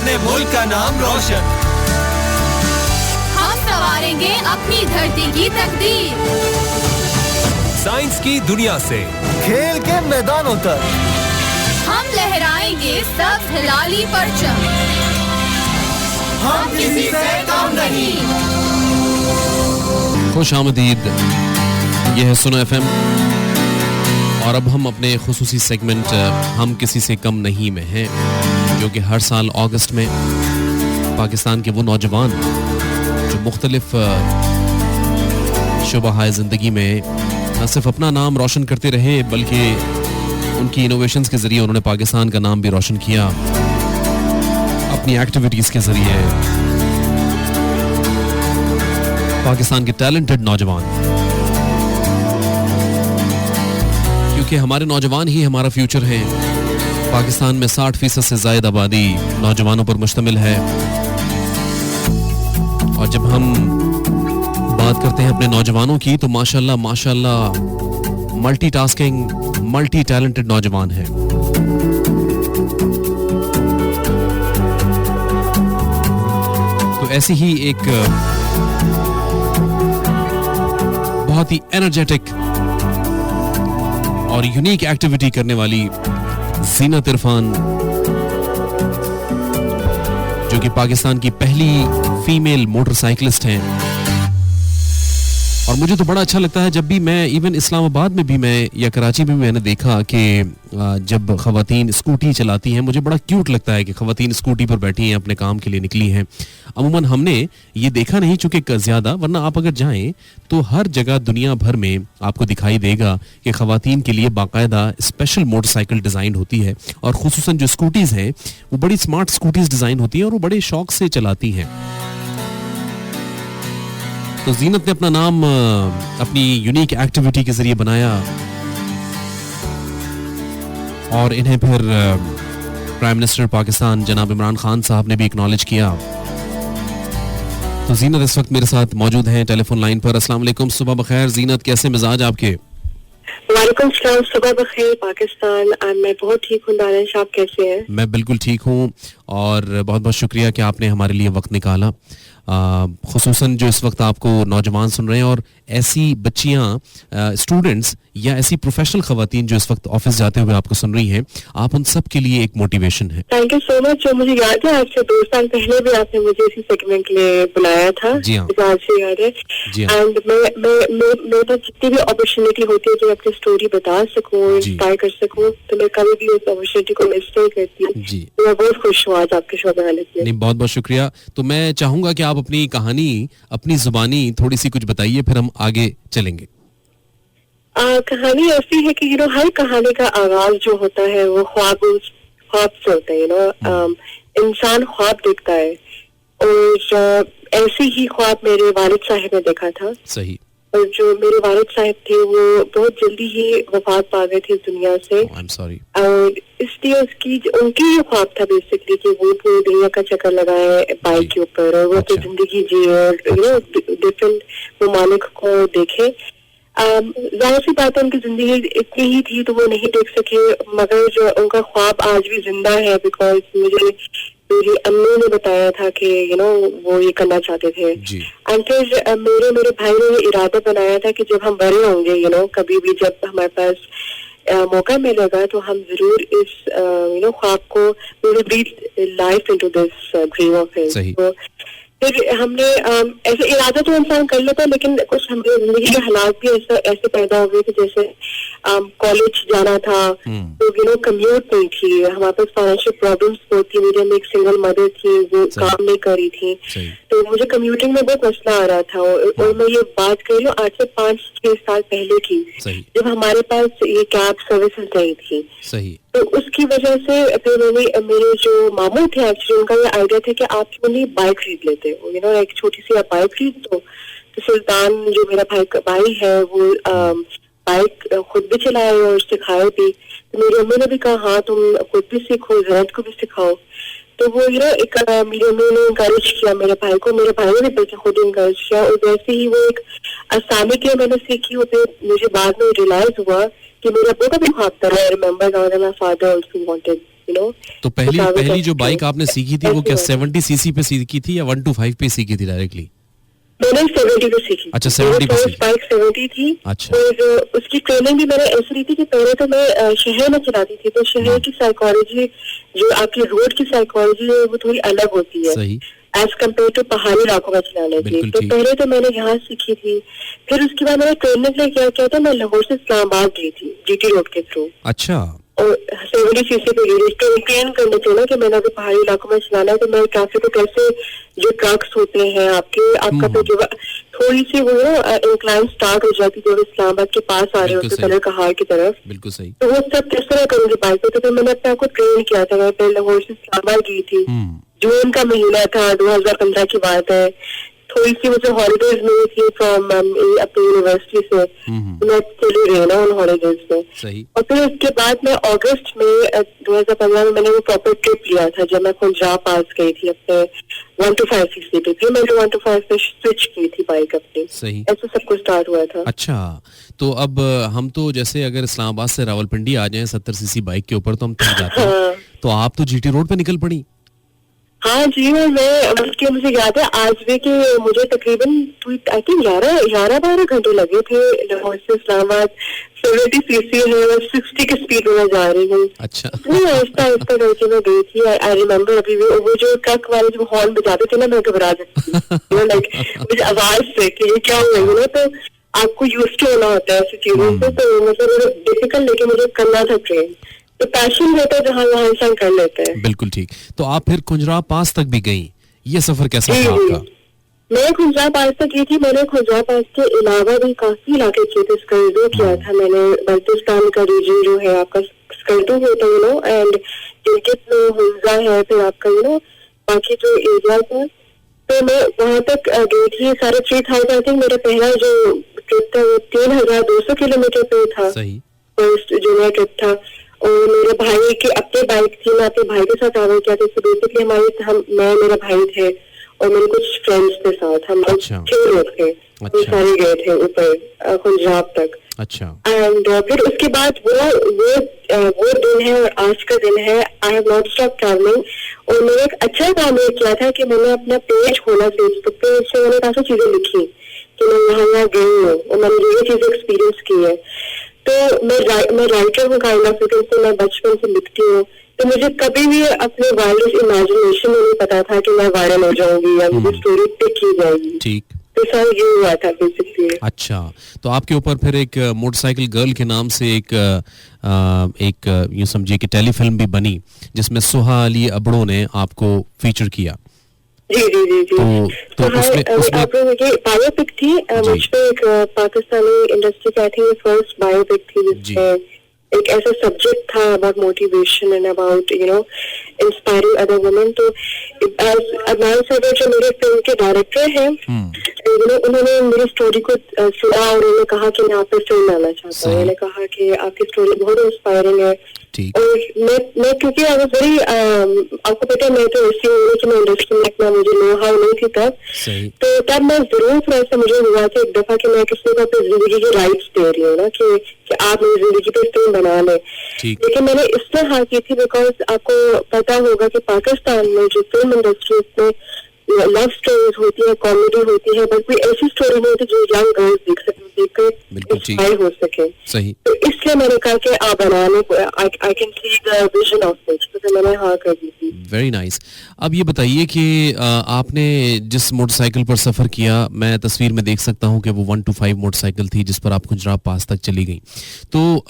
अपने मुल्क का नाम रोशन। हम संवारेंगे अपनी धरती की तकदीर। साइंस की दुनिया से खेल के मैदानों तक हम लहराएंगे सब हिलाली परचम। हम किसी से कम नहीं। खुश आमदीद, यह है सुनो FM और अब हम अपने खुसूसी सेगमेंट हम किसी से कम नहीं में हैं, जो कि हर साल अगस्त में पाकिस्तान के वो नौजवान जो मुख्तलिफ शुबहाए ज़िंदगी में न सिर्फ अपना नाम रोशन करते रहे बल्कि उनकी इनोवेशंस के ज़रिए उन्होंने पाकिस्तान का नाम भी रोशन किया अपनी एक्टिविटीज़ के ज़रिए। पाकिस्तान के टैलेंटेड नौजवान, क्योंकि हमारे नौजवान ही हमारा फ्यूचर है। पाकिस्तान में 60% से ज़ायद आबादी नौजवानों पर मुश्तमिल है और जब हम बात करते हैं अपने नौजवानों की तो माशाल्लाह मल्टीटास्किंग, मल्टी टैलेंटेड नौजवान है। तो ऐसी ही एक बहुत ही एनर्जेटिक और यूनिक एक्टिविटी करने वाली ज़ीनत इरफान, जो कि पाकिस्तान की पहली फीमेल मोटरसाइकिलिस्ट हैं। और मुझे तो बड़ा अच्छा लगता है जब भी मैं इवन इस्लामाबाद में भी मैं या कराची में भी मैंने देखा कि जब ख़वातीन स्कूटी चलाती हैं, मुझे बड़ा क्यूट लगता है कि ख़वातीन स्कूटी पर बैठी हैं, अपने काम के लिए निकली हैं। अमूमन हमने ये देखा नहीं चूँकि ज़्यादा, वरना आप अगर जाएं तो हर जगह दुनिया भर में आपको दिखाई देगा कि ख़वातीन के लिए बाकायदा स्पेशल मोटरसाइकिल डिज़ाइन होती है और ख़ुसूसन जो स्कूटीज़ हैं वो बड़ी स्मार्ट स्कूटीज़ डिज़ाइन होती हैं और वो बड़े शौक से चलाती हैं। तो ज़ीनत ने अपना नाम अपनी यूनिक एक्टिविटी के जरिए बनाया और इन्हें फिर प्राइम मिनिस्टर पाकिस्तान जनाब इमरान खान साहब ने भी एक्नॉलेज किया। तो ज़ीनत इस वक्त मेरे साथ मौजूद हैं टेलीफोन लाइन पर। अस्सलाम वालेकुम, सुबह बखैर ज़ीनत, कैसे मिजाज आपके? वालेकुम सलाम, सुबह बखैर पाकिस्तान। मैं बहुत ठीक हूँ, दानिश आप कैसे हैं? मैं बिल्कुल ठीक हूँ और बहुत बहुत शुक्रिया कि आपने हमारे लिए वक्त निकाला। खुसूसन जो इस वक्त आपको नौजवान सुन रहे हैं और ऐसी बच्चियां, स्टूडेंट्स या ऐसी प्रोफेशनल खवातीन जो इस वक्त ऑफिस जाते हुए आपको सुन रही हैं, आप उन सब के लिए एक मोटिवेशन है। Thank you so much. मुझे याद है आज से 2 साल पहले भी आपने मुझे इसी सेगमेंट के लिए बुलाया था। जी हाँ, आज से याद है। एंड मेरे पास जितनी भी अपॉर्चुनिटी होती है जो अपनी स्टोरी बता सकूं, इंस्पायर कर सकूं, तो मैं कभी भी उस अपॉर्चुनिटी को मिस नहीं करती हूँ। तो मैं बहुत खुश हूँ आज आपके शो में आने के लिए। बहुत बहुत शुक्रिया। तो मैं चाहूंगा कि आप अपनी कहानी अपनी जुबानी थोड़ी सी कुछ बताइए, फिर हम आगे चलेंगे। कहानी ऐसी है कि हर कहानी का आगाज जो होता है वो ख्वाब से होता है। इंसान ख्वाब देखता है और ऐसे ही ख्वाब मेरे वालिद साहब ने देखा था। सही। और जो मेरे वालिद साहब थे वो बहुत जल्दी ही वफात पा गए थे दुनिया से। और इसलिए उनकी जो ख्वाब था बेसिकली कि वो पूरी दुनिया का चक्कर लगाए बाइक के ऊपर और वो अपनी जिंदगी जिए और डिफरेंट ममालिक को देखे। जाहिर सी बात है उनकी जिंदगी इतनी ही थी तो वो नहीं देख सके, मगर जो उनका ख्वाब आज भी जिंदा है। बिकॉज मुझे मेरी अम्मी ने बताया था कि वो ये करना चाहते थे। एंड फिर मेरे भाई ने ये इरादा बनाया था कि जब हम बड़े होंगे, कभी भी जब हमारे पास मौका मिलेगा तो हम जरूर इस ख्वाब को breathe life into this dream of his. फिर हमने ऐसे इरादा तो इंसान कर लेता है, लेकिन कुछ हमारे जिंदगी के हालात भी ऐसे पैदा हो गए कि जैसे कॉलेज जाना था तो कम्यूट नहीं थी, हमारे पास फाइनेंशियल प्रॉब्लम्स बहुत थी। मेरी हम एक सिंगल मदर थी, वो काम नहीं कर रही थी, तो मुझे कम्यूटिंग में बहुत मसला आ रहा था। और मैं ये बात कर रही हूँ आज से 5-6 साल पहले की, जब हमारे पास ये कैब सर्विसेज नहीं थी। तो उसकी वजह से फिर मेरे जो मामू थे एक्चुअली उनका ये आइडिया था कि आप क्यों नहीं बाइक खरीद लेते हो, एक छोटी सी आप बाइक खरीद दो। तो सुल्तान जो मेरा भाई है वो बाइक खुद भी चलाए और सिखाए भी। तो मेरी अम्मी ने भी कहा हाँ तुम खुद भी सीखो, जैद को भी सिखाओ। तो वो एक मेरी अम्मी ने इंकरेज किया मेरे भाई को, मेरे भाई ने भी बल्कि खुद इंकरेज किया। और जैसे ही वो एक आसानी के मैंने सीखी, फिर मुझे बाद में रियलाइज हुआ कि मेरे अब्बू का भी ख्वाब था। I remember my father also wanted you know. तो पहली जो बाइक आपने सीखी थी वो क्या 70 सीसी पे सीखी थी या 125 पे सीखी थी डायरेक्टली? मैंने 70 पे सीखी। अच्छा, 70 पे सीखी। बाइक 70 थी। अच्छा। और उसकी ट्रेनिंग भी मैंने ऐसी ली थी कि पहले तो मैं शहर में चलाती थी, तो शहर की साइकोलॉजी, जो आपकी रोड की साइकोलॉजी है, वो थोड़ी अलग होती है सही एज कम्पेयर टू पहाड़ी इलाकों में चलाने की। तो पहले तो मैंने यहाँ सीखी थी, फिर उसके बाद मैंने ट्रेनिंग के लिए क्या किया था, मैं लाहौर से इस्लामाबाद गई थी GT रोड के थ्रू। अच्छा। और 70 सीसी पे गई ट्रेन करने थे ना कि मैंने अभी पहाड़ी इलाकों में चलाना है, तो मैं ट्रैफिक को कैसे, जो ट्रक्स होते हैं आपका तो जो थोड़ी सी वो ना इंक्लाइन स्टार्ट हो जाती है, जो इस्लामाबाद के पास आ रहे होते कलर कहार की तरफ। बिल्कुल सही। तो वो सब किस तरह करूंगी बाइक पे, तो फिर मैंने अपने आपको ट्रेन किया था। मैं पहले लाहौर से इस्लामाबाद गई थी, जून का महीना था, 2015 की बात है। थोड़ी सी मुझे हॉलीडेज मिली थी फ्रॉम अपनी यूनिवर्सिटी से, मैं चली रही ना उन हॉलीडेज में। सही। और फिर उसके बाद मैं अगस्त में 2015 में मैंने वो प्रॉपर ट्रिप लिया था, जब मैं पंजाब पास गई थी अपने 125 सीसी पे। फिर मैंने 125 पे स्विच की थी बाइक अपनी। सही। ऐसे सब कुछ स्टार्ट हुआ था। अच्छा, तो अब हम तो जैसे अगर इस्लामाबाद से रावलपिंडी आ जाएं 70 सीसी बाइक के ऊपर तो हम थक जाते हैं। तो आप तो GT रोड पे निकल पड़ी। हाँ जी, और मैं मुझे याद है आज भी कि मुझे तकरीबन आई थिंक 11-12 घंटे लगे थे लाहौर से इस्लामाबाद। 70 सीसी है और 60 की स्पीड में जा रही हूँ। अच्छा। आहिस्ता आहिस्ता करके मैं गई थी। आई रिमेम्बर अभी भी वो जो ट्रक वाले जो हॉर्न बजाते थे ना, मैं घबरा जाती थी लाइक मुझे आवाज से कि ये क्या हुआ है ना। तो आपको यूज टू होना होता है ऐसी चीजों से, तो मतलब डिफिकल्ट लेकिन मुझे करना था ट्रेन। तो पैशन रहता है जहाँ वहाँ इंसान कर लेते हैं। बिल्कुल ठीक। तो आप फिर खुंजरा पास तक भी गई, ये सफर कैसा था आपका? मैं खुंजरा पास तक की थी। मैंने खुंजरा पास के अलावा भी काफी इलाके किए थे। स्कर्दो किया था मैंने, बल्तिस्तान का रीजन जो है आपका स्कर्दो होता है, यू नो, एंड गिलगित में हुंजा है, फिर आपका यू नो बाकी जो एरिया था। तो मैं वहाँ तक गई थी। सारे 3000 आई थिंक मेरा पहला जो ट्रिप था वो 3200 किलोमीटर पे था। सही। फर्स्ट जो मेरा ट्रिप था। और मेरे भाई की अपनी बाइक थी, मैं अपने भाई के साथ ट्रैवल किया था। तो बेसिकली मैं मेरा भाई थे और मेरे कुछ फ्रेंड्स के साथ हम 6 लोग थे। वो सारे गए थे ऊपर पंजाब तक। अच्छा। एंड फिर उसके बाद वो दिन है और आज का दिन है। I have not stop travelling. और मैंने एक अच्छा काम ये किया था कि मैंने अपना पेज खोला फेसबुक पे, उससे मैंने काफी चीजें लिखी कि मैं यहाँ गई हूँ और मैंने ये चीजें एक्सपीरियंस की है। तो मैं राइटर हूँ काइंड ऑफ, क्योंकि मैं बचपन से लिखती हूँ। तो मुझे कभी भी अपने वायरलेस इमेजिनेशन में नहीं पता था कि मैं वायरल हो जाऊंगी या मुझे स्टोरी पिक की जाएगी। ठीक। तो सर ये हुआ था बेसिकली। अच्छा, तो आपके ऊपर फिर एक मोटरसाइकिल गर्ल के नाम से एक यूं समझिए कि टेलीफिल्म भी बनी जिसमें सुहा अली अबड़ो ने आपको फीचर किया। जी जी जी जी। तो उसमें ये बायोपिक थी मुझ पे, एक पाकिस्तानी इंडस्ट्री का आई थिंक फर्स्ट बायोपिक थी जिसमें एक ऐसा सब्जेक्ट था about motivation and about you know inspiring other women. तो अदनान सैयद जो मेरे फिल्म के डायरेक्टर हैं, उन्होंने मेरी स्टोरी को सुना और उन्होंने कहा कि मैं आप पे फिल्म लाना चाहता हूँ। उन्होंने कहा कि आपकी स्टोरी बहुत इंस्पायरिंग है। और मैं क्योंकि आई वाज वेरी आपको पता है मैं तो ऐसी हूँ कि मैं इंडस्ट्री में इतना मुझे नो हाउ नहीं थी तब। तो तब मैं जरूर थोड़ा सा मुझे हुआ था एक दफा कि मैं किसी को अपनी जिंदगी के राइट्स दे रही हूँ ना कि आप मेरी जिंदगी पे फिल्म बना लें। लेकिन मैंने इसलिए हाँ की थी बिकॉज आपको पता होगा कि पाकिस्तान में जो फिल्म इंडस्ट्री में लव स्टोरीज होती है, कॉमेडी होती है, बट कोई ऐसी स्टोरी नहीं होती जो यंग गर्ल्स देख सके, देखकर इंस्पायर हो सके। सही। तो इसलिए मैंने कहा कि आप बनाने को I can see the vision of it, तो मैंने हाँ कर दी थी। Very nice. अब ये बताइए कि आपने जिस मोटरसाइकिल पर सफर किया, मैं तस्वीर में देख सकता हूँ कि वो 125 मोटरसाइकिल थी जिस पर आप गुजरात पास तक चली गई। तो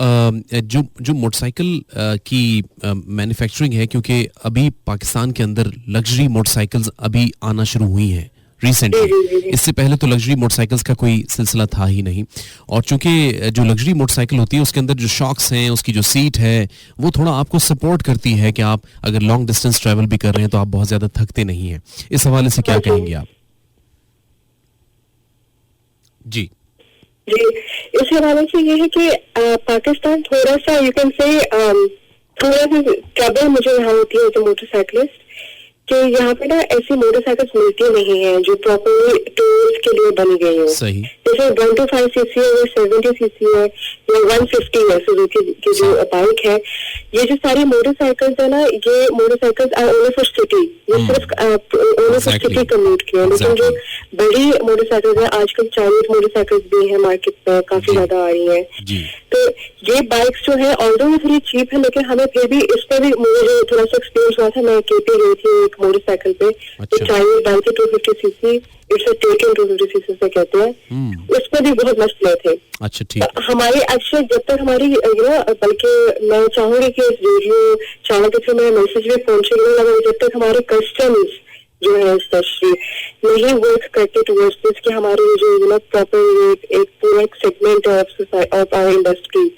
जो मोटरसाइकिल की मैन्युफैक्चरिंग है, क्योंकि अभी पाकिस्तान के अंदर लग्जरी मोटरसाइकिल्स अभी आना शुरू हुई हैं रिसेंटली। इससे पहले तो लग्जरी मोटरसाइकिल्स का कोई सिलसिला था ही नहीं। और चूंकि जो लग्जरी मोटरसाइकिल होती है उसके अंदर जो शॉक्स हैं, उसकी जो सीट है, वो थोड़ा आपको सपोर्ट करती है कि आप अगर लॉन्ग डिस्टेंस ट्रैवल भी कर रहे हैं तो आप बहुत ज्यादा थकते नहीं हैं। इस हवाले से क्या कहेंगे आप? जी, इस हवाले से ये है कि पाकिस्तान थोड़ा सा यू कैन से थोड़ा सा ट्रबल मुझे यहाँ होती है एज ए मोटरसाइकिलिस्ट कि यहाँ पे ना ऐसी मोटरसाइकिल्स मिलती नहीं है जो प्रॉपरली टूर्स के लिए बनी गई हो। सही। जैसे 125 सीसी है, 70 सीसी है या 150 है सुजुकी की जो बाइक है। ये जो सारी मोटरसाइकिल्स है ना, ये motorcycles are only for city, ये सिर्फ ओनली फॉर सिटी कम्यूट के हैं। लेकिन जो बड़ी मोटरसाइकिल्स है, आजकल चाइनीज मोटरसाइकिल्स भी है मार्केट में, काफी ज्यादा आ रही है। तो ये बाइक्स जो है ऑल्दो थोड़ी चीप है, लेकिन हमें फिर भी इसमें भी मुझे जो थोड़ा सा एक्सपीरियंस हुआ था, मैं केपी गई थी एक मोटरसाइकिल पे, तो चाइनीज बाइक है 250 CC, it's a taken 250 CC से कहते हैं। उसमें भी बहुत मस्त प्ले थे। अच्छा, ठीक। हमारी एक्चुअली जब तक हमारी बल्कि मैं चाहूंगी कि इस रेडियो चैनल के थ्रू मेरा मैसेज भी पहुंचेगा, जब तक हमारे कस्टमर्स जो है स्पेशली नहीं वर्क करते टुवर्ड्स दिस कि हमारे जो प्रॉपर एक पूरा segment of our industry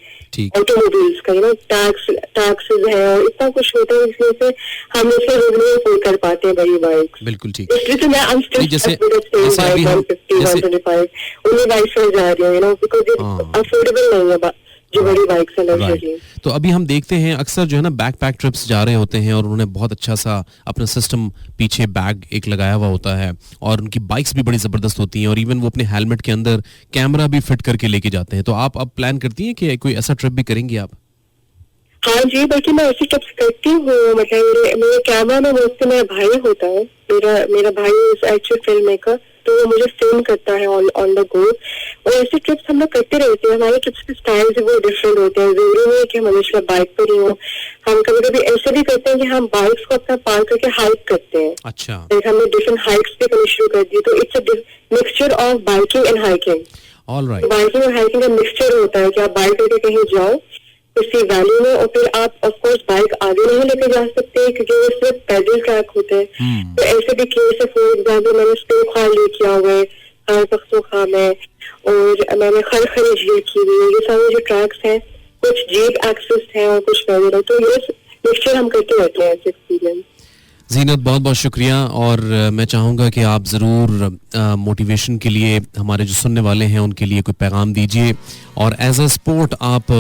automobiles का टैक्सेस है और इतना कुछ होता है, इसलिए से हम इससे रेवेन्यू अफोर्ड कर पाते हैं बड़ी बाइक। बिल्कुल ठीक। इसलिए मैं जैसे अभी हम 125 उन्हीं बाइक्स पर जा रही हूँ, बिकॉज अफोर्डेबल नहीं है जो बड़ी बाइक्स है लग्जरी। तो अभी हम देखते हैं अक्सर जो है ना बैकपैक ट्रिप्स जा रहे होते हैं और उन्होंने बहुत अच्छा सा अपना सिस्टम पीछे बैग एक लगाया हुआ होता है और उनकी बाइक्स भी बड़ी जबरदस्त होती हैं और इवन वो अपने हेलमेट के अंदर कैमरा भी फिट करके लेके जाते हैं। तो आप अब प्लान करती हैं कि कोई ऐसा ट्रिप भी करेंगी आप? हाँ जी, बल्कि मैं ऐसी टिप्स करती हूँ। मतलब मेरे कैमरा में मुझसे मेरा भाई होता है, मेरा भाई एक्चुअल फिल्म मेकर, तो वो मुझे फिल्म करता है ऑन द गो। और ऐसे ट्रिप्स हम लोग करते रहते हैं। हमारे ट्रिप्स के स्टाइल्स वो डिफरेंट होते हैं, जरूरी नहीं है कि हम हमेशा बाइक पर ही हो। हम कभी कभी ऐसे भी करते हैं कि हम बाइक्स को अपना पार करके हाइक करते हैं। अच्छा। हमने डिफरेंट हाइक्स भी करनी शुरू कर दी, तो it's a mixture of biking and hiking. Alright. Biking और हाइकिंग का मिक्सचर होता है कि आप बाइक करके कहीं जाओ किसी वैली में, और फिर आप ऑफ कोर्स बाइक आगे नहीं लेके जा सकते क्योंकि वो सिर्फ पैदल ट्रैक होते हैं। तो ऐसे भी केस है, फॉर एग्जाम्पल मैंने स्पे खाल लेके हुए हर पख्तूनख्वा में, और मैंने खरखरी झील की हुई है। ये सारे जो ट्रैक्स हैं कुछ जीप एक्सेस हैं और कुछ पैदल है, तो ये मिक्सचर हम करते रहते हैं ऐसे एक्सपीरियंस। जीनत, बहुत बहुत शुक्रिया। और मैं चाहूँगा कि आप ज़रूर मोटिवेशन के लिए हमारे जो सुनने वाले हैं उनके लिए कोई पैगाम दीजिए, और एज अ स्पोर्ट आप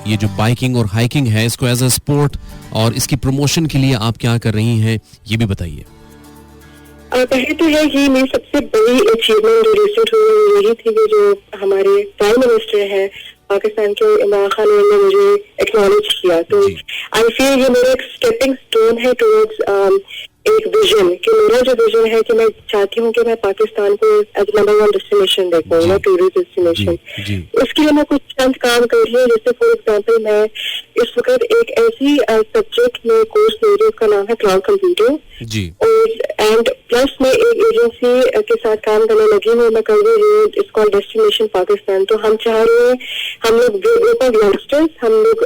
ये जो बाइकिंग और हाइकिंग है इसको एज अ स्पोर्ट और इसकी प्रमोशन के लिए आप क्या कर रही हैं ये भी बताइए। पहले तो है ये मेरी सबसे बड़ी अचीवमेंट जो रिसेंट हुई यही थी कि जो हमारे प्राइम मिनिस्टर है पाकिस्तान के इमरान खान ने मुझे एक्नॉलेज किया। तो आई फील ये मेरा एक स्टेपिंग स्टोन है टुवर्ड्स एक विजन, कि मेरा जो विजन है कि मैं चाहती हूँ कि मैं पाकिस्तान को एज नंबर 1 डेस्टिनेशन देखूँ, टूरिस्ट डेस्टिनेशन। उसके लिए मैं कुछ चंद काम कर रही हूँ। जैसे फॉर एग्जाम्पल मैं इस वक्त एक ऐसी सब्जेक्ट में कोर्स ले रही हूँ, उसका नाम है क्लाउड कंप्यूटिंग, एंड प्लस मैं एक एजेंसी के साथ काम करने लगी हूँ, मैं कर रही हूँ, इट्स कॉल्ड डेस्टिनेशन पाकिस्तान। तो हम चाह रहे हैं, हम लोग ग्रुप ऑफ यंगस्टर्स, हम लोग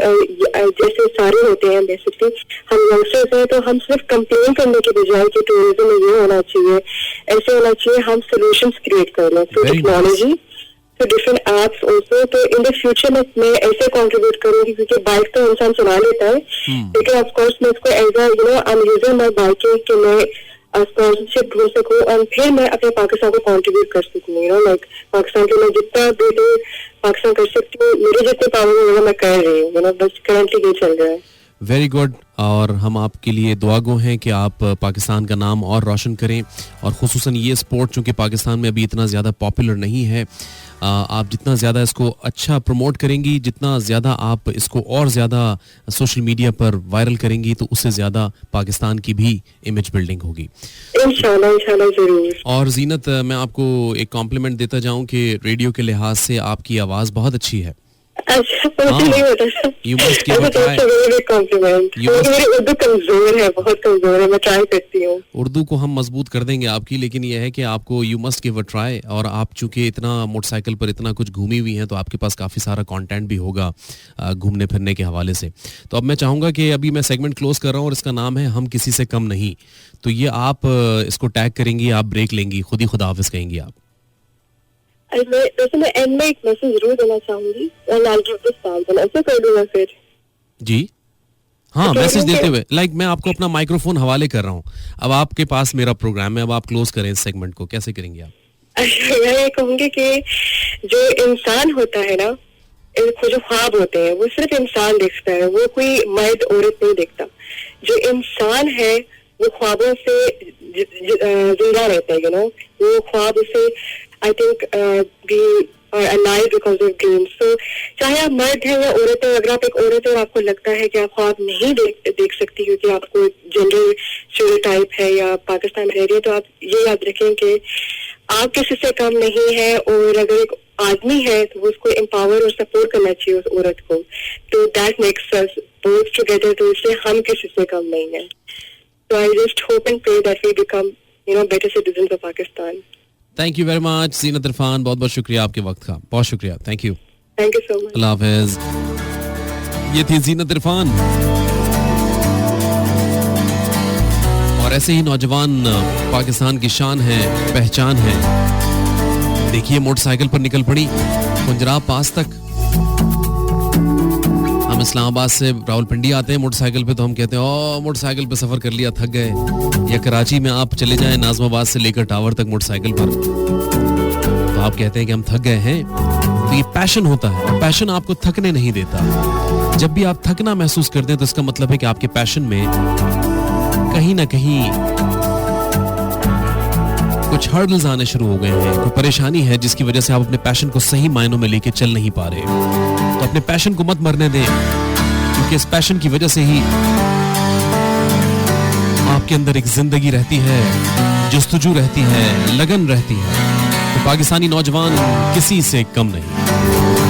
जैसे सारे होते हैं बेसिकली, हम यंगस्टर्स हैं, तो हम सिर्फ कंप्लेन करने के बजाय कि टूरिज्म में ये होना चाहिए, ऐसे होना चाहिए, हम सोल्यूशंस क्रिएट कर लें थ्रू टेक्नोलॉजी, तो डिफरेंट एप्स ऑल्सो। तो इन द फ्यूचर में मैं ऐसे कंट्रीब्यूट करूंगी, क्योंकि बाइक तो इंसान चला लेता है, लेकिन ऑफ कोर्स मैं इसको as a I am using my biking कि मैं स्पॉन्सरशिप ढूंढ सकूं और फिर मैं अपने पाकिस्तान को कंट्रीब्यूट कर सकूं। लाइक पाकिस्तान के मैं जितना भी पाकिस्तान कर सकती हूँ, मेरे जितने पावर होगा मैं कर रही हूँ। बस करंटली ये चल रहा है। Very good. और हम आपके लिए दुआगो हैं कि आप पाकिस्तान का नाम और रोशन करें, और ख़ुसूसन ये स्पोर्ट चूँकि पाकिस्तान में अभी इतना ज़्यादा पॉपुलर नहीं है, आप जितना ज़्यादा इसको अच्छा प्रमोट करेंगी, जितना ज़्यादा आप इसको और ज़्यादा सोशल मीडिया पर वायरल करेंगी, तो उससे ज़्यादा पाकिस्तान की भी इमेज बिल्डिंग होगी इंशाल्लाह, इंशाल्लाह ज़रूर। और जीनत, मैं आपको एक कॉम्प्लीमेंट देता जाऊँ कि रेडियो के लिहाज से आपकी आवाज़ बहुत अच्छी है। अच्छा, नहीं होता। You must give a try. मेरी उर्दू कमजोर है, बहुत कमजोर है, मैं ट्राई करती हूँ। उर्दू को हम मजबूत कर देंगे आपकी, लेकिन यह है कि आपको you must give a try. और आप चूंकि इतना मोटरसाइकिल पर इतना कुछ घूमी हुई हैं, तो आपके पास काफ़ी सारा कंटेंट भी होगा घूमने फिरने के हवाले से। तो अब मैं चाहूँगा कि अभी मैं सेगमेंट क्लोज कर रहा हूँ और इसका नाम है हम किसी से कम नहीं। तो ये आप इसको टैग करेंगी, आप ब्रेक लेंगी, खुद ही खुदा हाफिज कहेंगी आप। वैसे मैं एंड में एक मैसेज जरूर देना चाहूंगी, ऐसे कर दूंगा फिर जी। हाँ, मैसेज देते हुए मैं आपको अपना माइक्रोफोन हवाले कर रहा हूँ। अब आपके पास मेरा प्रोग्राम है, अब आप क्लोज करें इस सेगमेंट को। कैसे करेंगे आप? मैं ये कहूंगी कि जो इंसान होता है ना, जो ख्वाब होते हैं वो सिर्फ इंसान देखता है, वो कोई मर्द औरत नहीं देखता। जो इंसान है वो ख्वाबों से जिंदा रहता है, वो ख्वाब उसे I think be alive because of dreams. So चाहे आप मर्द हैं या औरत हैं, अगर आप एक औरत है और आपको लगता है कि आप ख्वाब नहीं देख सकती क्योंकि आपको जेंडर स्टीरियोटाइप है या पाकिस्तान में रह रही है, तो आप ये याद रखें कि आप किसी से कम नहीं है, और अगर एक आदमी है तो उसको एम्पावर और सपोर्ट करना चाहिए उस औरत को. तो that makes us both together, तो इससे हम किसी से कम नहीं है. So I just hope and pray that we become better citizens of Pakistan. Thank you very much Zeenat Irfan, बहुत बहुत शुक्रिया आपके वक्त का, बहुत शुक्रिया. Thank you so much. अल्लाह हाफिज. ये थी ज़ीनत इरफान. और ऐसे ही नौजवान पाकिस्तान की शान है, पहचान है. देखिए मोटरसाइकिल पर निकल पड़ी पंजाब पास तक. हम इस्लामाबाद से रावलपिंडी आते हैं मोटरसाइकिल पे, तो हम कहते हैं ओ मोटरसाइकिल पे सफर कर लिया, थक गए. या कराची में आप चले जाएं नाज़िमाबाद से लेकर टावर तक मोटरसाइकिल पर, तो आप कहते हैं कि हम थक गए हैं. तो ये पैशन होता है, और पैशन आपको थकने नहीं देता. जब भी आप थकना महसूस करते हैं तो इसका मतलब है कि आपके पैशन में कहीं ना कहीं कुछ हर्डल्स आने शुरू हो गए हैं, कोई परेशानी है जिसकी वजह से आप अपने पैशन को सही मायनों में लेके चल नहीं पा रहे. तो अपने पैशन को मत मरने दें, क्योंकि इस पैशन की वजह से ही आपके अंदर एक जिंदगी रहती है, जुस्तजू रहती है, लगन रहती है. तो पाकिस्तानी नौजवान किसी से कम नहीं.